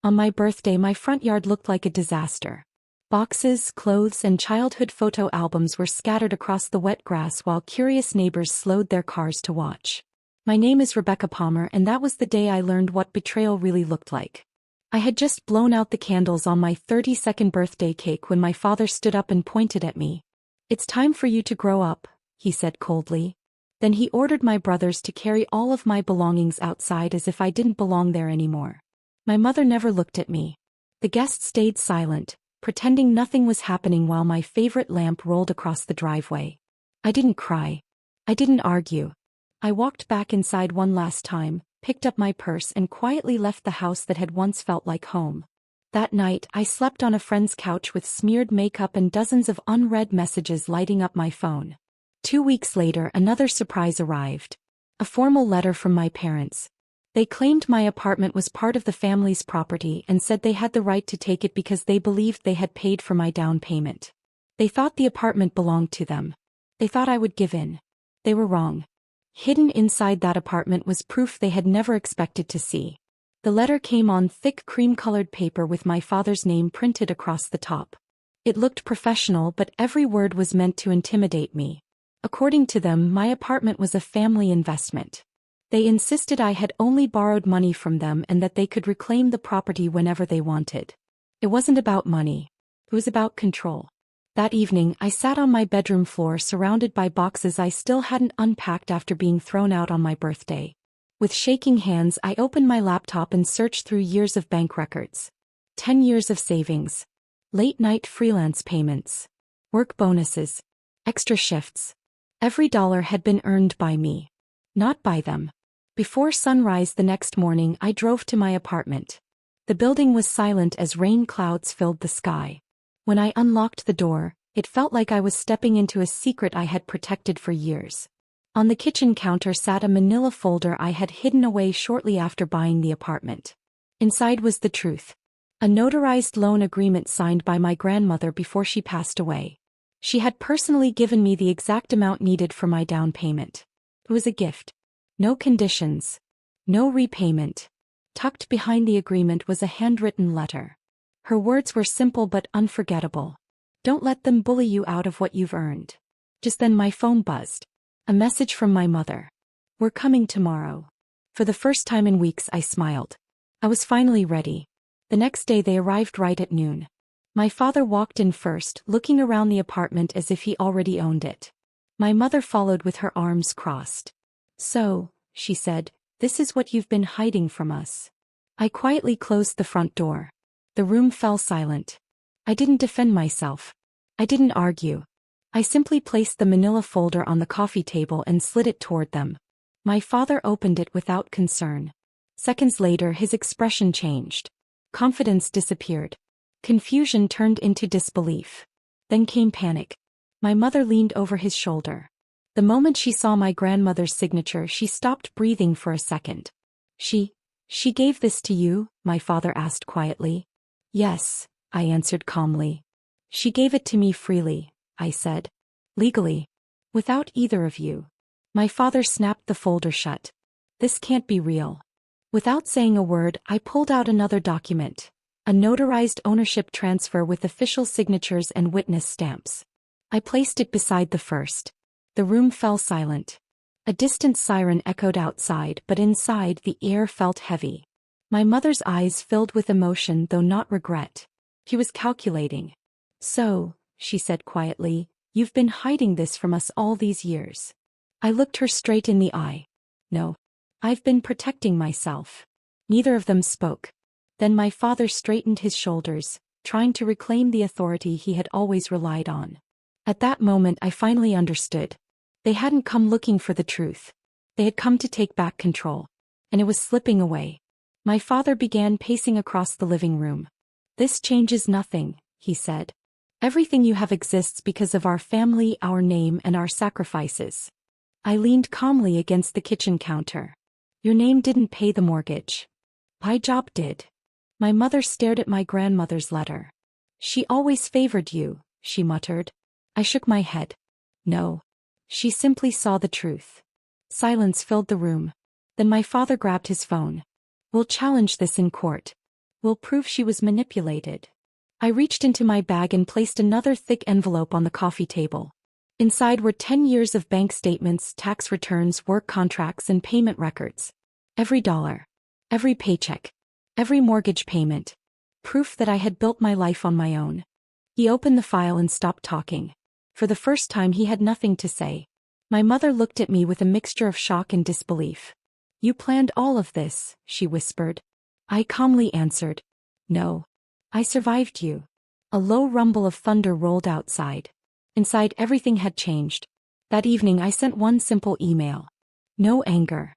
On my birthday, my front yard looked like a disaster. Boxes, clothes, and childhood photo albums were scattered across the wet grass while curious neighbors slowed their cars to watch. My name is Rebecca Palmer, and that was the day I learned what betrayal really looked like. I had just blown out the candles on my 32nd birthday cake when my father stood up and pointed at me. "It's time for you to grow up," he said coldly. Then he ordered my brothers to carry all of my belongings outside as if I didn't belong there anymore. My mother never looked at me. The guests stayed silent, pretending nothing was happening while my favorite lamp rolled across the driveway. I didn't cry. I didn't argue. I walked back inside one last time, picked up my purse and quietly left the house that had once felt like home. That night, I slept on a friend's couch with smeared makeup and dozens of unread messages lighting up my phone. 2 weeks later, another surprise arrived. A formal letter from my parents. They claimed my apartment was part of the family's property and said they had the right to take it because they believed they had paid for my down payment. They thought the apartment belonged to them. They thought I would give in. They were wrong. Hidden inside that apartment was proof they had never expected to see. The letter came on thick cream-colored paper with my father's name printed across the top. It looked professional, but every word was meant to intimidate me. According to them, my apartment was a family investment. They insisted I had only borrowed money from them and that they could reclaim the property whenever they wanted. It wasn't about money. It was about control. That evening, I sat on my bedroom floor surrounded by boxes I still hadn't unpacked after being thrown out on my birthday. With shaking hands, I opened my laptop and searched through years of bank records. 10 years of savings. Late-night freelance payments. Work bonuses. Extra shifts. Every dollar had been earned by me. Not by them. Before sunrise the next morning, I drove to my apartment. The building was silent as rain clouds filled the sky. When I unlocked the door, it felt like I was stepping into a secret I had protected for years. On the kitchen counter sat a manila folder I had hidden away shortly after buying the apartment. Inside was the truth. A notarized loan agreement signed by my grandmother before she passed away. She had personally given me the exact amount needed for my down payment. It was a gift. No conditions. No repayment. Tucked behind the agreement was a handwritten letter. Her words were simple but unforgettable. "Don't let them bully you out of what you've earned." Just then my phone buzzed. A message from my mother. "We're coming tomorrow." For the first time in weeks, I smiled. I was finally ready. The next day they arrived right at noon. My father walked in first, looking around the apartment as if he already owned it. My mother followed with her arms crossed. "So," she said, "this is what you've been hiding from us." I quietly closed the front door. The room fell silent. I didn't defend myself. I didn't argue. I simply placed the manila folder on the coffee table and slid it toward them. My father opened it without concern. Seconds later, his expression changed. Confidence disappeared. Confusion turned into disbelief. Then came panic. My mother leaned over his shoulder. The moment she saw my grandmother's signature, she stopped breathing for a second. She gave this to you?" my father asked quietly. "Yes," I answered calmly. "She gave it to me freely," I said. "Legally. Without either of you." My father snapped the folder shut. "This can't be real." Without saying a word, I pulled out another document. A notarized ownership transfer with official signatures and witness stamps. I placed it beside the first. The room fell silent. A distant siren echoed outside, but inside the air felt heavy. My mother's eyes filled with emotion, though not regret. She was calculating. "So," she said quietly, "you've been hiding this from us all these years." I looked her straight in the eye. "No. I've been protecting myself." Neither of them spoke. Then my father straightened his shoulders, trying to reclaim the authority he had always relied on. At that moment I finally understood. They hadn't come looking for the truth. They had come to take back control. And it was slipping away. My father began pacing across the living room. "This changes nothing," he said. "Everything you have exists because of our family, our name, and our sacrifices." I leaned calmly against the kitchen counter. "Your name didn't pay the mortgage. My job did." My mother stared at my grandmother's letter. "She always favored you," she muttered. I shook my head. "No. She simply saw the truth." Silence filled the room. Then my father grabbed his phone. "We'll challenge this in court. will prove she was manipulated. I reached into my bag and placed another thick envelope on the coffee table. Inside were 10 years of bank statements, tax returns, work contracts, and payment records. Every dollar. Every paycheck. Every mortgage payment. Proof that I had built my life on my own. He opened the file and stopped talking. For the first time he had nothing to say. My mother looked at me with a mixture of shock and disbelief. "You planned all of this," she whispered. I calmly answered, "No. I survived you." A low rumble of thunder rolled outside. Inside everything had changed. That evening I sent one simple email. No anger.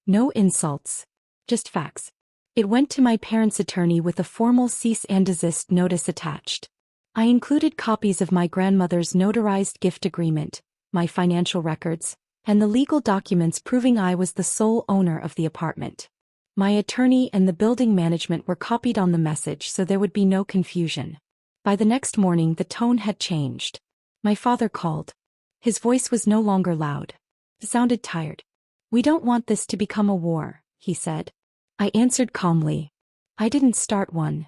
No insults. Just facts. It went to my parents' attorney with a formal cease and desist notice attached. I included copies of my grandmother's notarized gift agreement, my financial records, and the legal documents proving I was the sole owner of the apartment. My attorney and the building management were copied on the message so there would be no confusion. By the next morning the tone had changed. My father called. His voice was no longer loud. It sounded tired. "We don't want this to become a war," he said. I answered calmly. "I didn't start one."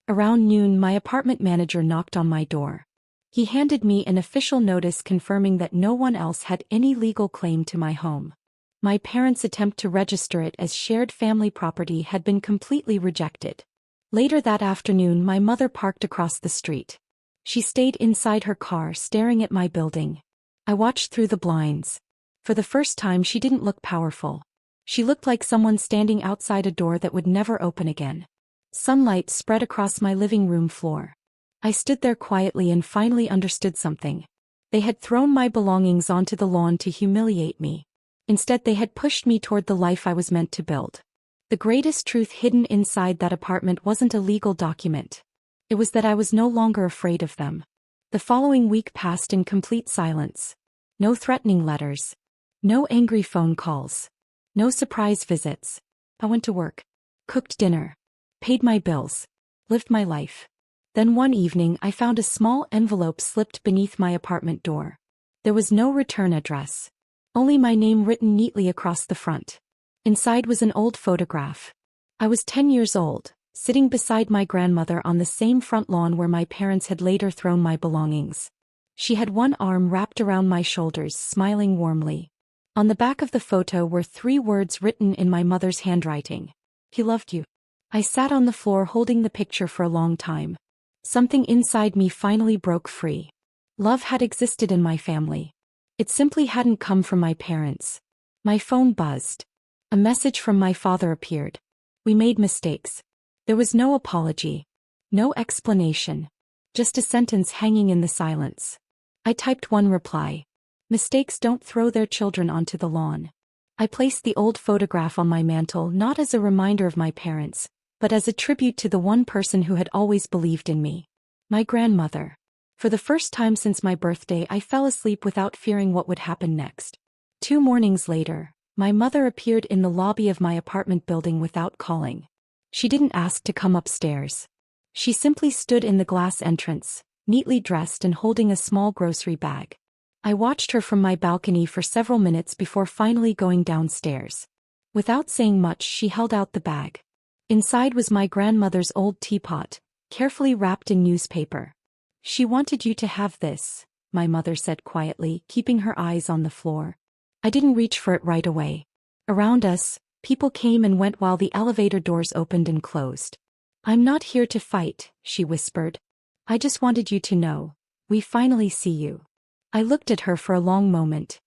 Around noon my apartment manager knocked on my door. He handed me an official notice confirming that no one else had any legal claim to my home. My parents' attempt to register it as shared family property had been completely rejected. Later that afternoon my mother parked across the street. She stayed inside her car staring at my building. I watched through the blinds. For the first time she didn't look powerful. She looked like someone standing outside a door that would never open again. Sunlight spread across my living room floor. I stood there quietly and finally understood something. They had thrown my belongings onto the lawn to humiliate me. Instead they had pushed me toward the life I was meant to build. The greatest truth hidden inside that apartment wasn't a legal document. It was that I was no longer afraid of them. The following week passed in complete silence. No threatening letters. No angry phone calls. No surprise visits. I went to work. Cooked dinner. Paid my bills. Lived my life. Then one evening I found a small envelope slipped beneath my apartment door. There was no return address. Only my name written neatly across the front. Inside was an old photograph. I was 10 years old, sitting beside my grandmother on the same front lawn where my parents had later thrown my belongings. She had one arm wrapped around my shoulders, smiling warmly. On the back of the photo were 3 words written in my mother's handwriting. "He loved you." I sat on the floor holding the picture for a long time. Something inside me finally broke free. Love had existed in my family. It simply hadn't come from my parents. My phone buzzed. A message from my father appeared. "We made mistakes." There was no apology. No explanation. Just a sentence hanging in the silence. I typed one reply. "Mistakes don't throw their children onto the lawn." I placed the old photograph on my mantle not as a reminder of my parents, but as a tribute to the one person who had always believed in me. My grandmother. For the first time since my birthday I fell asleep without fearing what would happen next. 2 mornings later, my mother appeared in the lobby of my apartment building without calling. She didn't ask to come upstairs. She simply stood in the glass entrance, neatly dressed and holding a small grocery bag. I watched her from my balcony for several minutes before finally going downstairs. Without saying much she held out the bag. Inside was my grandmother's old teapot, carefully wrapped in newspaper. "She wanted you to have this," my mother said quietly, keeping her eyes on the floor. I didn't reach for it right away. Around us, people came and went while the elevator doors opened and closed. "I'm not here to fight," she whispered. "I just wanted you to know. We finally see you." I looked at her for a long moment.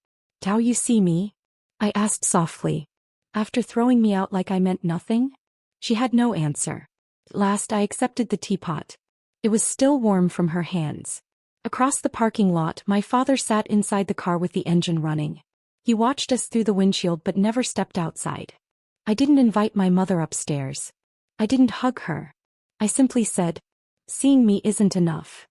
"How you see me?" I asked softly. "After throwing me out like I meant nothing?" She had no answer. At last I accepted the teapot. It was still warm from her hands. Across the parking lot my father sat inside the car with the engine running. He watched us through the windshield but never stepped outside. I didn't invite my mother upstairs. I didn't hug her. I simply said, "Seeing me isn't enough."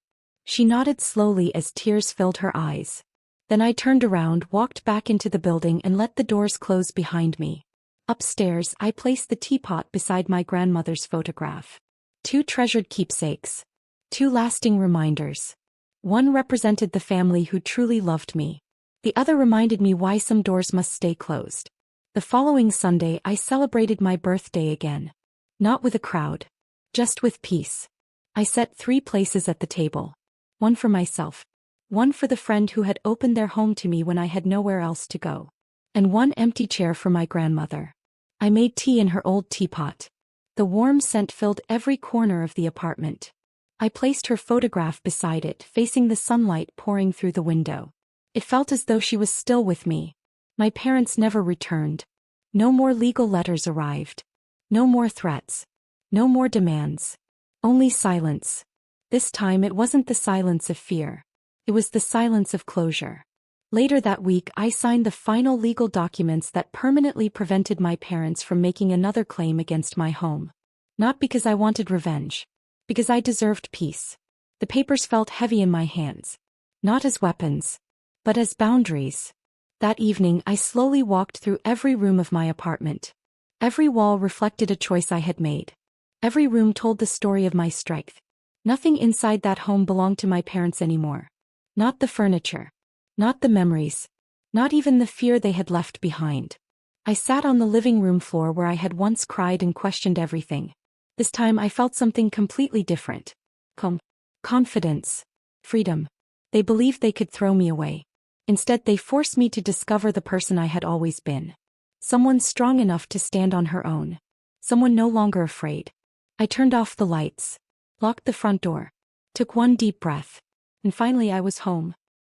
She nodded slowly as tears filled her eyes. Then I turned around, walked back into the building and let the doors close behind me. Upstairs, I placed the teapot beside my grandmother's photograph. 2 treasured keepsakes. 2 lasting reminders. One represented the family who truly loved me. The other reminded me why some doors must stay closed. The following Sunday I celebrated my birthday again. Not with a crowd. just with peace. I set 3 places at the table. One for myself. One for the friend who had opened their home to me when I had nowhere else to go. And one empty chair for my grandmother. I made tea in her old teapot. The warm scent filled every corner of the apartment. I placed her photograph beside it, facing the sunlight pouring through the window. It felt as though she was still with me. My parents never returned. No more legal letters arrived. No more threats. No more demands. Only silence. This time it wasn't the silence of fear. It was the silence of closure. Later that week, I signed the final legal documents that permanently prevented my parents from making another claim against my home. Not because I wanted revenge. Because I deserved peace. The papers felt heavy in my hands. Not as weapons, but as boundaries. That evening, I slowly walked through every room of my apartment. Every wall reflected a choice I had made. Every room told the story of my strength. Nothing inside that home belonged to my parents anymore. Not the furniture. Not the memories. Not even the fear they had left behind. I sat on the living room floor where I had once cried and questioned everything. This time I felt something completely different. Confidence. Freedom. They believed they could throw me away. Instead, they forced me to discover the person I had always been. Someone strong enough to stand on her own. Someone no longer afraid. I turned off the lights. Locked the front door. Took one deep breath. And finally I was home.